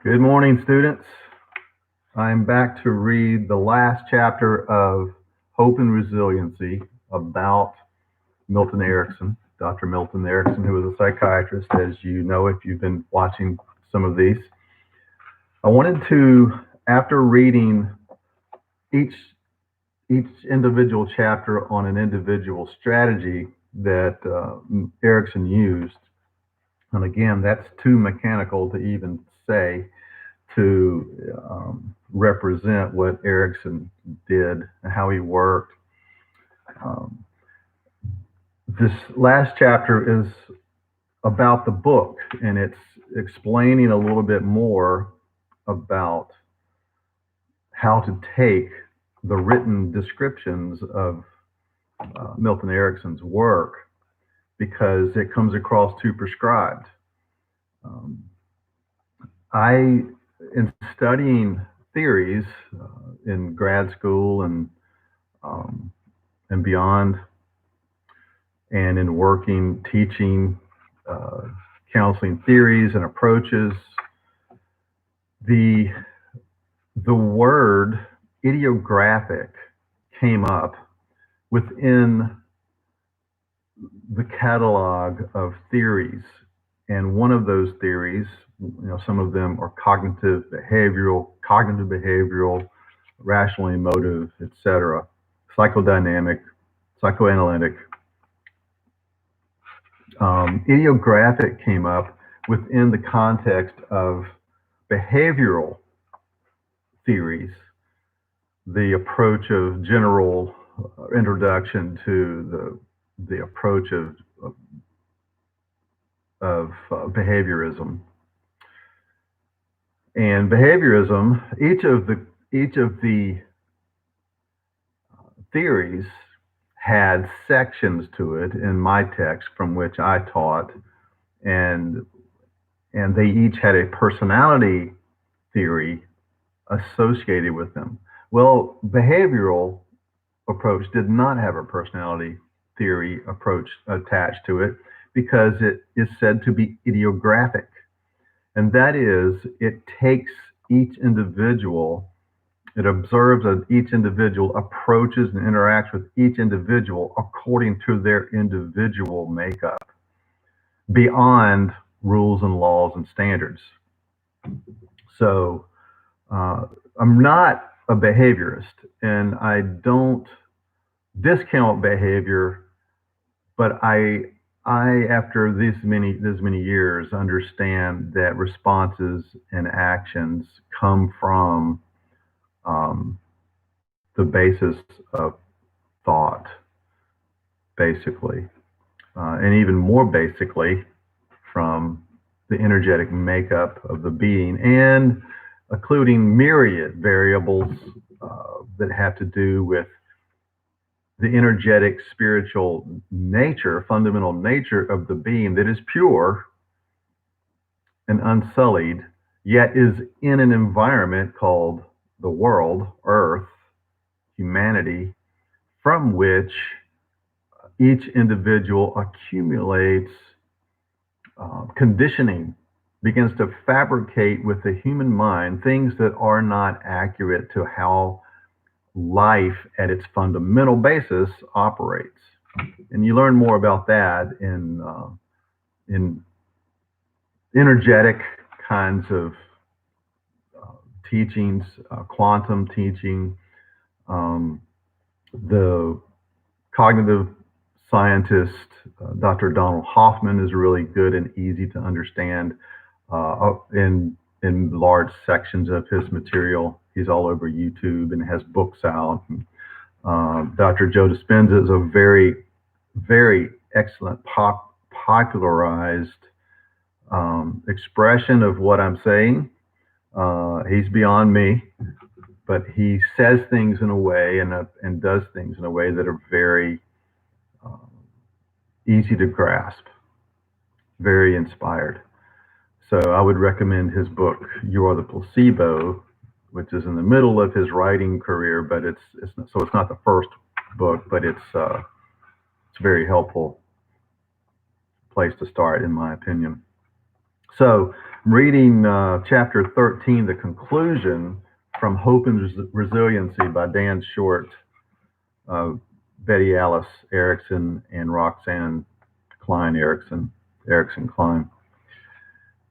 Good morning, students. I'm back to read the last chapter of Hope and Resiliency about Milton Erickson, Dr. Milton Erickson, who was a psychiatrist, as you know if you've been watching some of these. I wanted to, after reading each individual chapter on an individual strategy that Erickson used, and again, that's too mechanical to even say, to represent what Erickson did and how he worked. This last chapter is about the book, and it's explaining a little bit more about how to take the written descriptions of Milton Erickson's work, because it comes across too prescribed. In studying theories in grad school and beyond, and in working, teaching, counseling theories and approaches, the word idiographic came up within the catalog of theories. And one of those theories, some of them are cognitive behavioral, rational emotive, etc., psychodynamic, psychoanalytic. Idiographic came up within the context of behavioral theories, the approach of general introduction to the approach of behaviorism. And behaviorism, each of the theories had sections to it in my text from which I taught, and they each had a personality theory associated with them. Well, behavioral approach did not have a personality theory approach attached to it, because it is said to be idiographic. And that is, it takes each individual, it observes that each individual approaches and interacts with each individual according to their individual makeup, beyond rules and laws and standards. So I'm not a behaviorist, and I don't discount behavior, but I after this many years, understand that responses and actions come from the basis of thought, basically, and even more basically from the energetic makeup of the being, and including myriad variables that have to do with the energetic, spiritual nature, fundamental nature of the being that is pure and unsullied, yet is in an environment called the world, Earth, humanity, from which each individual accumulates conditioning, begins to fabricate with the human mind things that are not accurate to how life at its fundamental basis operates. And you learn more about that in energetic kinds of teachings, quantum teaching. The cognitive scientist, Dr. Donald Hoffman, is really good and easy to understand in large sections of his material. He's all over YouTube and has books out. Dr. Joe Dispenza is a very, very excellent popularized expression of what I'm saying. He's beyond me, but he says things in a way and does things in a way that are very easy to grasp, very inspired. So I would recommend his book, You Are the Placebo, which is in the middle of his writing career, but it's not the first book, but it's a very helpful place to start, in my opinion. So Reading chapter 13, the conclusion from Hope and Resiliency by Dan Short, Betty Alice Erickson, and Roxanne Klein Erickson Klein.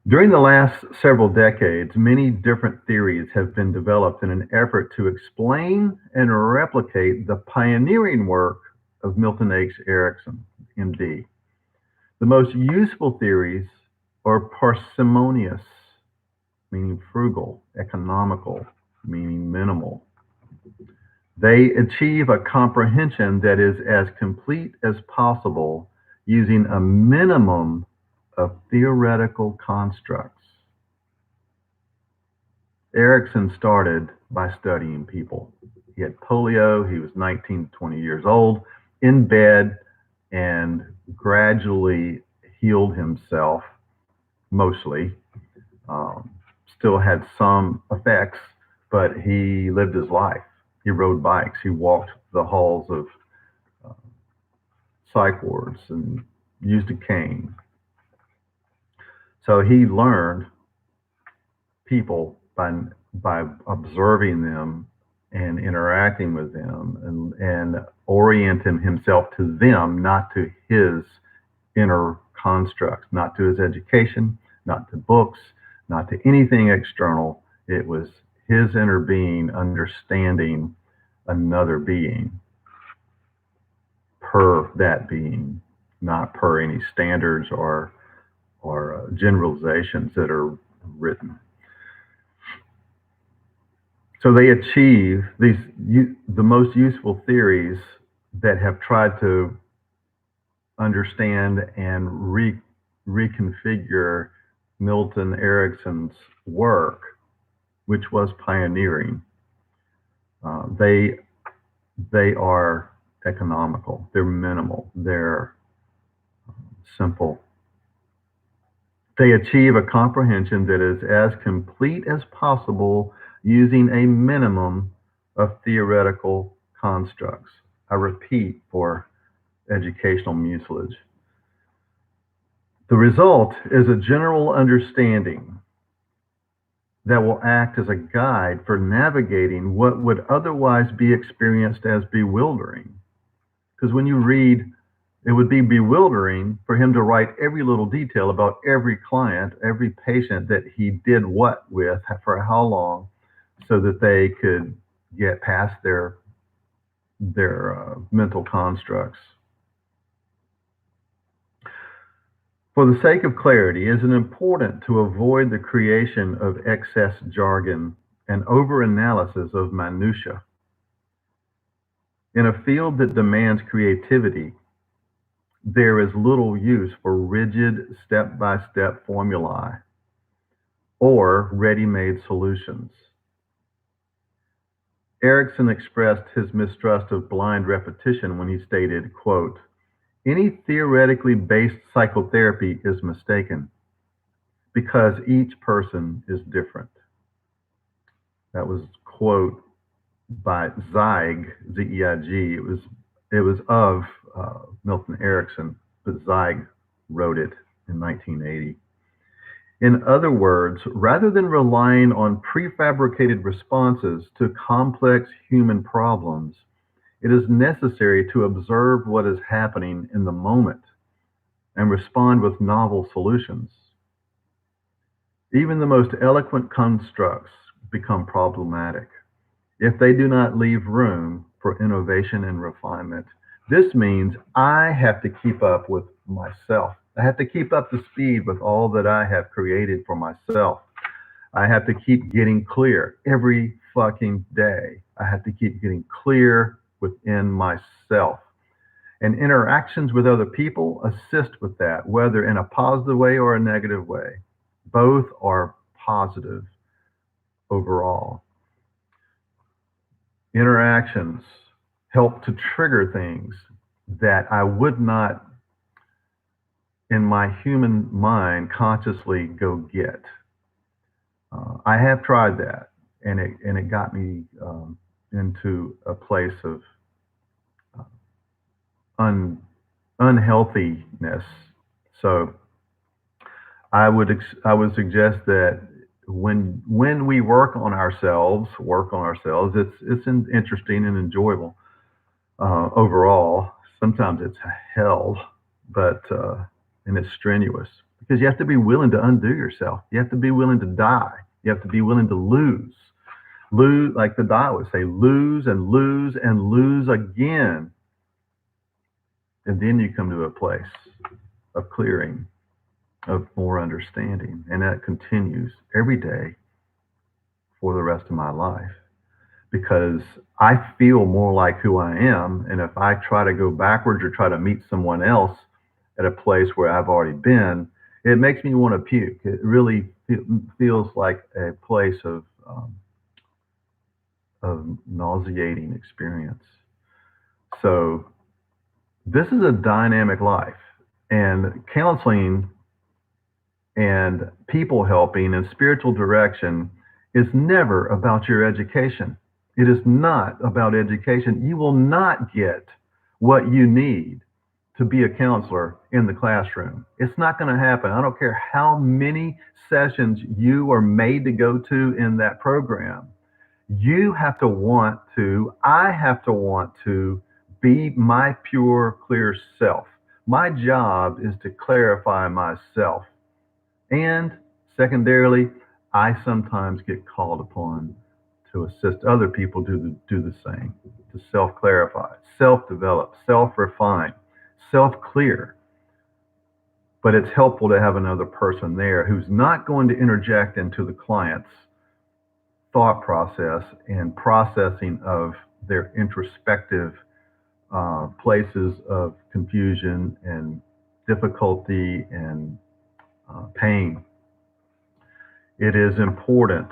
During the last several decades, many different theories have been developed in an effort to explain and replicate the pioneering work of Milton H. Erickson, MD. The most useful theories are parsimonious, meaning frugal, economical, meaning minimal. They achieve a comprehension that is as complete as possible using a minimum of theoretical constructs. Erickson started by studying people. He had polio, he was 19 to 20 years old, in bed, and gradually healed himself, mostly. Still had some effects, but he lived his life. He rode bikes, he walked the halls of psych wards and used a cane. So he learned people by observing them and interacting with them and orienting himself to them, not to his inner constructs, not to his education, not to books, not to anything external. It was his inner being understanding another being per that being, not per any standards or generalizations that are written. So they achieve the most useful theories that have tried to understand and reconfigure Milton Erickson's work, which was pioneering. They are economical, they're minimal, they're simple. They achieve a comprehension that is as complete as possible using a minimum of theoretical constructs. I repeat for educational mucilage. The result is a general understanding that will act as a guide for navigating what would otherwise be experienced as bewildering. Because when you read, it would be bewildering for him to write every little detail about every client, every patient that he did what with, for how long, so that they could get past their mental constructs. For the sake of clarity, it is important to avoid the creation of excess jargon and over-analysis of minutiae. In a field that demands creativity, there is little use for rigid step-by-step formulae or ready-made solutions. Erickson expressed his mistrust of blind repetition when he stated, quote, "Any theoretically based psychotherapy is mistaken because each person is different." That was a quote by Zeig, Z-E-I-G. It was of Milton Erickson, but Zeig wrote it in 1980. In other words, rather than relying on prefabricated responses to complex human problems, it is necessary to observe what is happening in the moment and respond with novel solutions. Even the most eloquent constructs become problematic if they do not leave room for innovation and refinement. This means I have to keep up with myself. I have to keep up to speed with all that I have created for myself. I have to keep getting clear every fucking day. I have to keep getting clear within myself. And interactions with other people assist with that, whether in a positive way or a negative way. Both are positive overall. Interactions help to trigger things that I would not, in my human mind, consciously go get. I have tried that, and it got me into a place of unhealthiness. So I would suggest that when we work on ourselves, interesting and enjoyable overall. Sometimes it's hell, but and it's strenuous because you have to be willing to undo yourself. You have to be willing to die. You have to be willing to lose, like the Tao would say, lose and lose and lose again, and then you come to a place of clearing, of more understanding, and that continues every day for the rest of my life because I feel more like who I am. And if I try to go backwards or try to meet someone else at a place where I've already been, it makes me want to puke. It really feels like a place of nauseating experience. So this is a dynamic life, and counseling and people helping and spiritual direction is never about your education. It is not about education. You will not get what you need to be a counselor in the classroom. It's not going to happen. I don't care how many sessions you are made to go to in that program. You have to want to, I have to want to be my pure, clear self. My job is to clarify myself. And secondarily, I sometimes get called upon to assist other people do the same, to self clarify, self develop, self refine, self clear. But it's helpful to have another person there who's not going to interject into the client's thought process and processing of their introspective places of confusion and difficulty and pain. It is important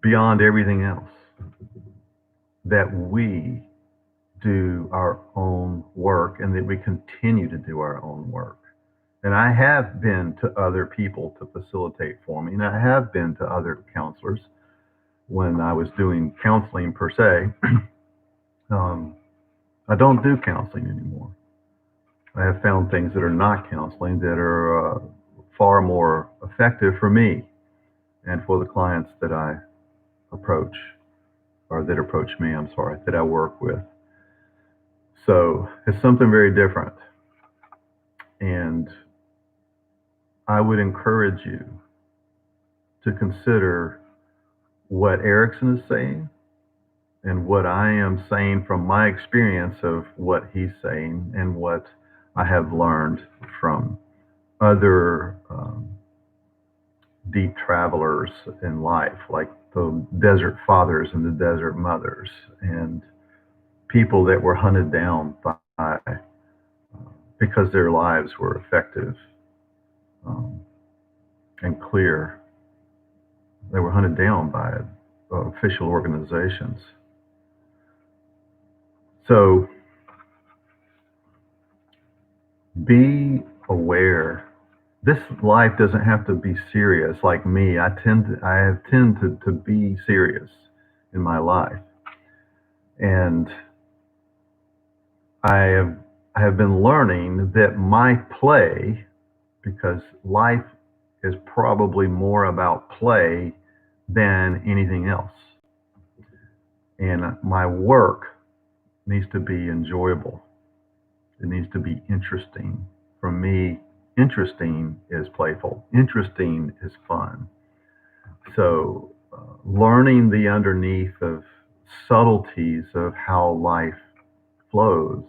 beyond everything else that we do our own work and that we continue to do our own work. And I have been to other people to facilitate for me, and I have been to other counselors when I was doing counseling per se. um, I don't do counseling anymore. I have found things that are not counseling that are far more effective for me and for the clients that I approach, or that approach me, I'm sorry, that I work with. So it's something very different. And I would encourage you to consider what Erickson is saying and what I am saying from my experience of what he's saying and what I have learned from other deep travelers in life, like the desert fathers and the desert mothers, and people that were hunted down by because their lives were effective um, and clear. They were hunted down by official organizations. So be aware. This life doesn't have to be serious like me. I have tended to be serious in my life. And I have I have been learning that my play, because life is probably more about play than anything else. And my work needs to be enjoyable. It needs to be interesting. For me, interesting is playful. Interesting is fun. So, learning the underneath of subtleties of how life flows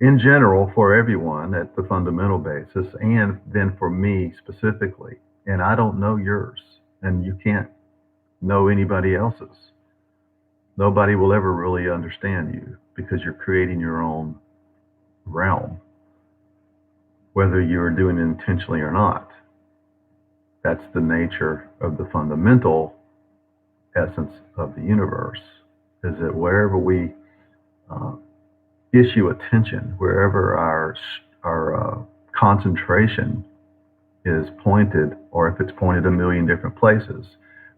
in general for everyone at the fundamental basis, and then for me specifically. And I don't know yours, and you can't know anybody else's. Nobody will ever really understand you because you're creating your own realm, whether you're doing it intentionally or not. That's the nature of the fundamental essence of the universe, is that wherever we uh, issue attention, wherever our concentration is pointed, or if it's pointed a million different places,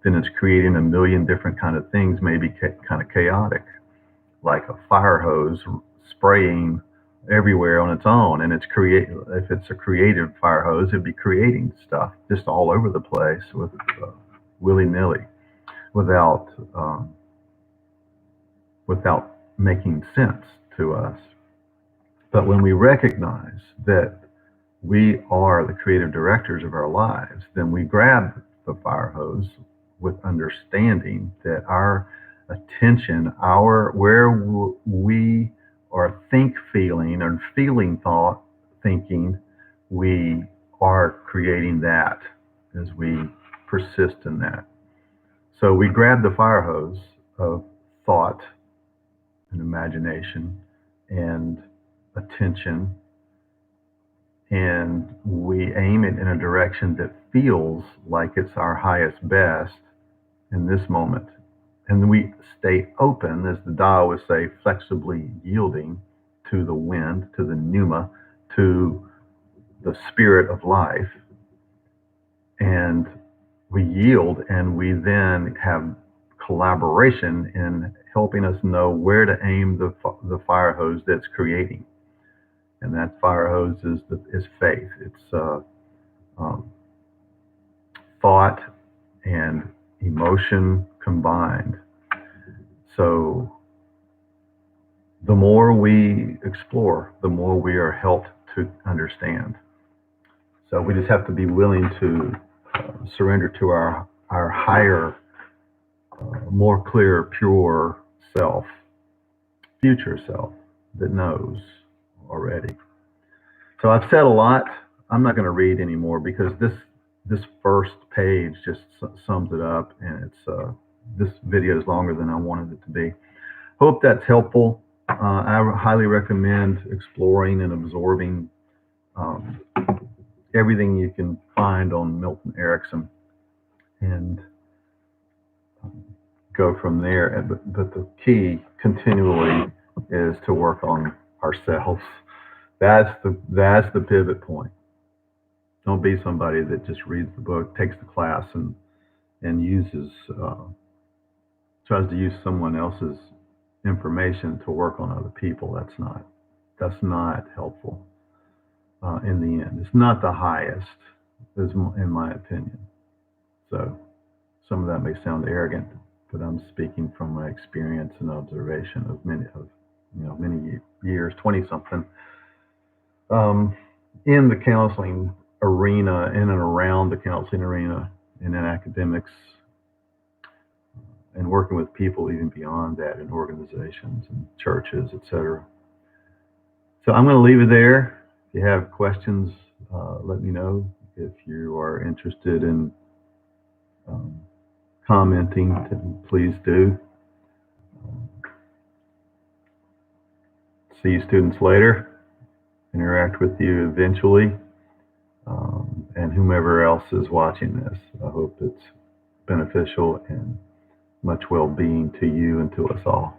then it's creating a million different kind of things, maybe kind of chaotic, like a fire hose spraying everywhere on its own, and if it's a creative fire hose, it'd be creating stuff just all over the place with willy-nilly without um, without making sense to us. But when we recognize that we are the creative directors of our lives, then we grab the fire hose with understanding that our attention, our where we are feeling, or feeling thought, thinking, we are creating that as we persist in that. So we grab the fire hose of thought and imagination and attention, and we aim it in a direction that feels like it's our highest best in this moment. And then we stay open, as the Taoists say, flexibly yielding to the wind, to the pneuma, to the spirit of life. And we yield, and we then have collaboration in helping us know where to aim the fire hose that's creating. And that fire hose is faith. It's um, thought and emotion combined. So the more we explore, the more we are helped to understand. So we just have to be willing to surrender to our higher, more clear, pure self, future self that knows already. So I've said a lot. I'm not going to read anymore because this first page just sums it up, and it's this video is longer than I wanted it to be. Hope that's helpful. I highly recommend exploring and absorbing um, everything you can find on Milton Erickson, and go from there. But the key continually is to work on ourselves. That's the pivot point. Don't be somebody that just reads the book, takes the class, and uses tries to use someone else's information to work on other people. That's not helpful in the end. It's not the highest, in my opinion. So some of that may sound arrogant, but I'm speaking from my experience and observation of many years, 20 something, in the counseling arena, in and around the counseling arena, and in academics, and working with people even beyond that in organizations and churches, etc. So I'm going to leave it there. If you have questions, let me know. If you are interested in um, commenting, please do. See you students later. Interact with you eventually. And whomever else is watching this, I hope it's beneficial and much well-being to you and to us all.